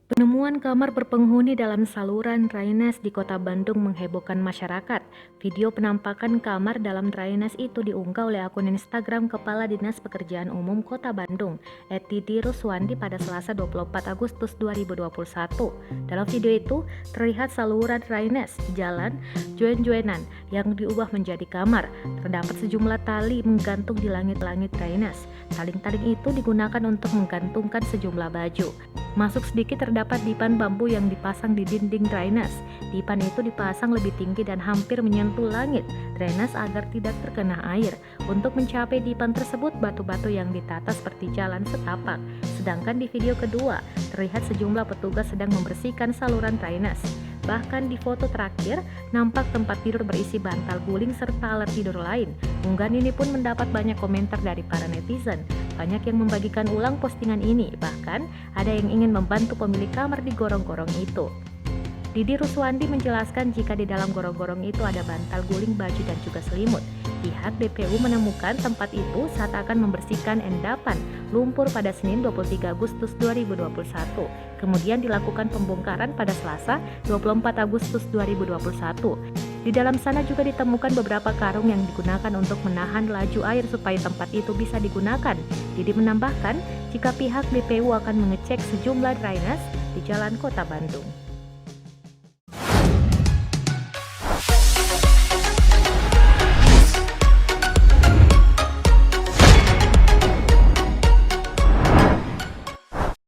Penemuan kamar berpenghuni dalam saluran drainase di Kota Bandung menghebohkan masyarakat. Video penampakan kamar dalam drainase itu diunggah oleh akun Instagram Kepala Dinas Pekerjaan Umum Kota Bandung, @didi ruswandi pada Selasa 24 Agustus 2021. Dalam video itu, terlihat saluran drainase, jalan, joen-joenan yang diubah menjadi kamar. Terdapat sejumlah tali menggantung di langit-langit drainase. Taling-taling itu digunakan untuk menggantungkan sejumlah baju. Masuk sedikit terdapat dipan bambu yang dipasang di dinding drainase. Dipan itu dipasang lebih tinggi dan hampir menyentuh langit drainase agar tidak terkena air. Untuk mencapai dipan tersebut, batu-batu yang ditata seperti jalan setapak. Sedangkan di video kedua, terlihat sejumlah petugas sedang membersihkan saluran drainase. Bahkan di foto terakhir, nampak tempat tidur berisi bantal guling serta alat tidur lain. Unggahan ini pun mendapat banyak komentar dari para netizen. Banyak yang membagikan ulang postingan ini, bahkan ada yang ingin membantu pemilik kamar di gorong-gorong itu. Didi Ruswandi menjelaskan jika di dalam gorong-gorong itu ada bantal guling, baju, dan juga selimut. Pihak DPU menemukan tempat itu saat akan membersihkan endapan lumpur pada Senin 23 Agustus 2021. Kemudian dilakukan pembongkaran pada Selasa 24 Agustus 2021. Di dalam sana juga ditemukan beberapa karung yang digunakan untuk menahan laju air supaya tempat itu bisa digunakan. Didi menambahkan jika pihak DPU akan mengecek sejumlah drainase di Jalan Kota Bandung.